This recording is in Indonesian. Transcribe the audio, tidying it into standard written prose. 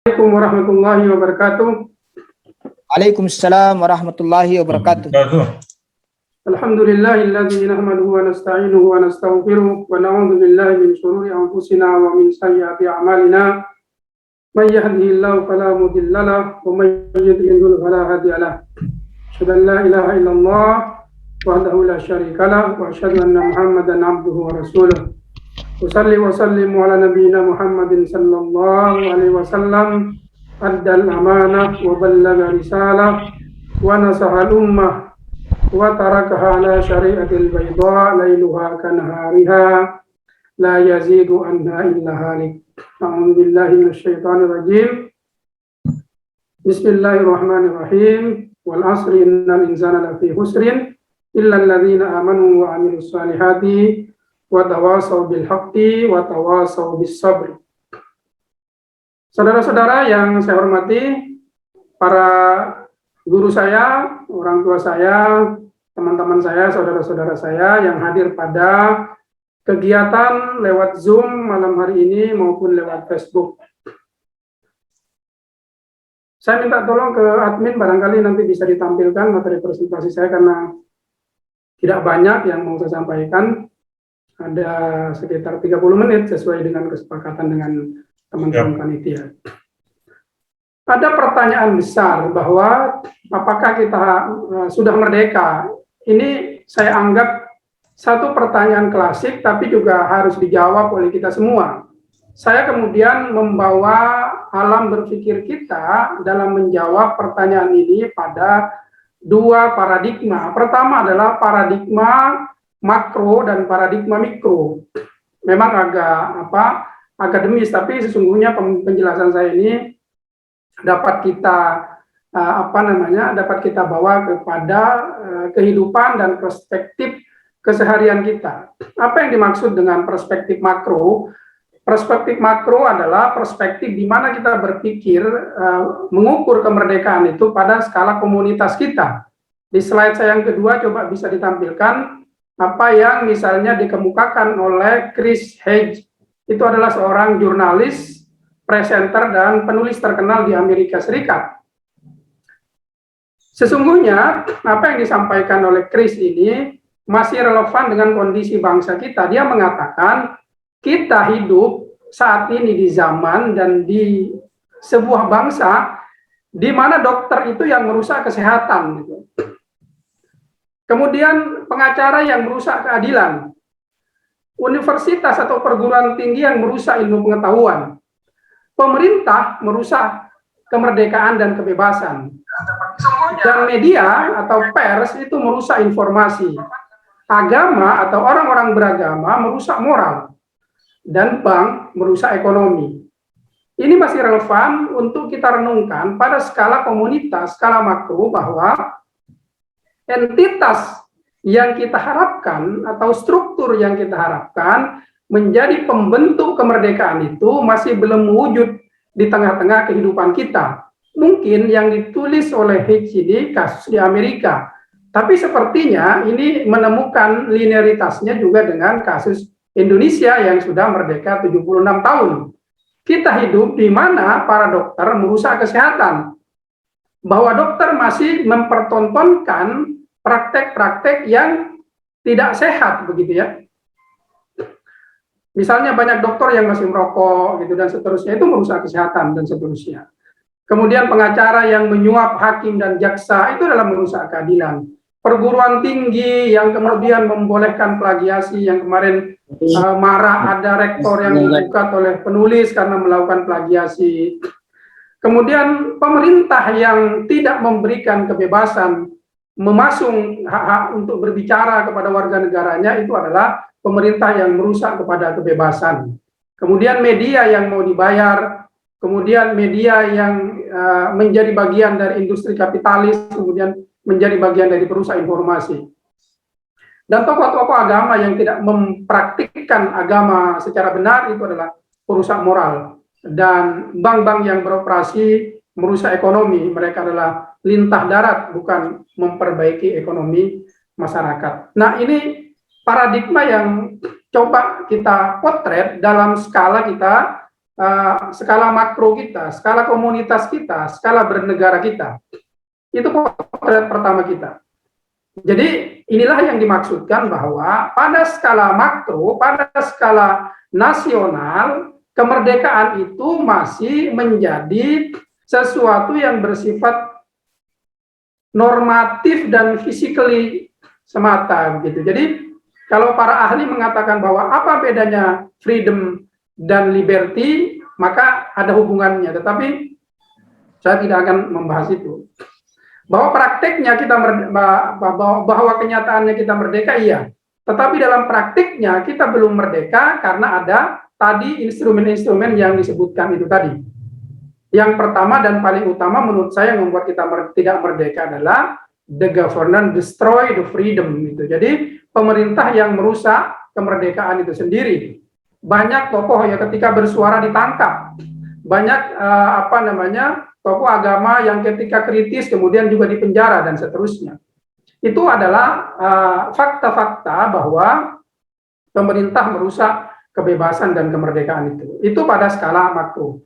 Assalamualaikum warahmatullahi wabarakatuh. Waalaikumsalam warahmatullahi wabarakatuh. Alhamdulillahilladzi nahmaduhu wa nasta'inuhu wa nastaghfiruh wa na'udzu billahi min shururi anfusina wa min sayyiati a'malina. May yahdihillahu fala mudilla lahu wa may yudlil fala hadiya lahu. Asyhadu an la ilaha illallah wahdahu la syarika lahu wa asyhadu anna Muhammadan 'abduhu wa rasuluh. Usalli wa sallimu ala nabiyyina Muhammadin sallallahu alaihi wasallam addal amanah wa ballaga risalah wa nasahal ummah wa tarakaha ala syari'atil bayda lailuha kanahariha la yazidu anha illa halik. A'udzu billahi minasyaitonir rajim. Bismillahirrahmanirrahim. Wal 'asri innal insana lafi khusrin illa alladzina amanu wa 'amilus solihati wa tawasaw bil haqqi wa tawasaw bis sabr. Saudara-saudara yang saya hormati, para guru saya, orang tua saya, teman-teman saya, saudara-saudara saya yang hadir pada kegiatan lewat Zoom malam hari ini maupun lewat Facebook. Saya minta tolong ke admin, barangkali nanti bisa ditampilkan materi presentasi saya karena tidak banyak yang mau saya sampaikan. Ada sekitar 30 menit sesuai dengan kesepakatan dengan teman-teman panitia. Ada pertanyaan besar bahwa apakah kita sudah merdeka? Ini saya anggap satu pertanyaan klasik tapi juga harus dijawab oleh kita semua. Saya kemudian membawa alam berpikir kita dalam menjawab pertanyaan ini pada dua paradigma. Pertama adalah paradigma makro dan paradigma mikro. Memang agak akademis, tapi sesungguhnya penjelasan saya ini dapat kita dapat kita bawa kepada kehidupan dan perspektif keseharian kita. Apa yang dimaksud dengan perspektif makro? Perspektif makro adalah perspektif di mana kita berpikir mengukur kemerdekaan itu pada skala komunitas kita. Di slide saya yang kedua coba bisa ditampilkan apa yang misalnya dikemukakan oleh Chris Hedges. Itu adalah seorang jurnalis, presenter, dan penulis terkenal di Amerika Serikat. Sesungguhnya, apa yang disampaikan oleh Chris ini masih relevan dengan kondisi bangsa kita. Dia mengatakan, kita hidup saat ini di zaman dan di sebuah bangsa di mana dokter itu yang merusak kesehatan. Gitu. Kemudian pengacara yang merusak keadilan, universitas atau perguruan tinggi yang merusak ilmu pengetahuan, pemerintah merusak kemerdekaan dan kebebasan, dan media atau pers itu merusak informasi, agama atau orang-orang beragama merusak moral, dan bank merusak ekonomi. Ini masih relevan untuk kita renungkan pada skala komunitas, skala makro, bahwa entitas yang kita harapkan atau struktur yang kita harapkan menjadi pembentuk kemerdekaan itu masih belum wujud di tengah-tengah kehidupan kita. Mungkin yang ditulis oleh Hedges ini kasus di Amerika, tapi sepertinya ini menemukan linearitasnya juga dengan kasus Indonesia yang sudah merdeka 76 tahun. Kita hidup di mana para dokter merusak kesehatan, bahwa dokter masih mempertontonkan praktek-praktek yang tidak sehat, begitu ya. Misalnya banyak dokter yang masih merokok gitu dan seterusnya, itu merusak kesehatan dan seterusnya. Kemudian pengacara yang menyuap hakim dan jaksa, itu adalah merusak keadilan. Perguruan tinggi yang kemudian membolehkan plagiasi, yang kemarin marah ada rektor yang digugat oleh penulis karena melakukan plagiasi. Kemudian pemerintah yang tidak memberikan kebebasan memasung hak-hak untuk berbicara kepada warga negaranya, itu adalah pemerintah yang merusak kepada kebebasan. Kemudian media yang mau dibayar, kemudian media yang menjadi bagian dari industri kapitalis, kemudian menjadi bagian dari perusahaan informasi. Dan tokoh-tokoh agama yang tidak mempraktikkan agama secara benar, itu adalah perusak moral. Dan bank-bank yang beroperasi merusak ekonomi, mereka adalah lintah darat, bukan memperbaiki ekonomi masyarakat. Nah, ini paradigma yang coba kita potret dalam skala kita skala makro kita, skala komunitas kita, skala bernegara kita. Itu potret pertama kita. Jadi inilah yang dimaksudkan bahwa pada skala makro, pada skala nasional, kemerdekaan itu masih menjadi sesuatu yang bersifat normatif dan physically semata gitu. Jadi kalau para ahli mengatakan bahwa apa bedanya freedom dan liberty, maka ada hubungannya. Tetapi saya tidak akan membahas itu. Bahwa prakteknya kita bahwa kenyataannya kita merdeka, iya. Tetapi dalam praktiknya kita belum merdeka karena ada tadi instrumen-instrumen yang disebutkan itu tadi. Yang pertama dan paling utama menurut saya yang membuat kita tidak merdeka adalah the government destroy the freedom gitu. Jadi pemerintah yang merusak kemerdekaan itu sendiri. Banyak tokoh ya ketika bersuara ditangkap. Banyak tokoh agama yang ketika kritis kemudian juga dipenjara dan seterusnya. Itu adalah fakta-fakta bahwa pemerintah merusak kebebasan dan kemerdekaan itu. Itu pada skala makro.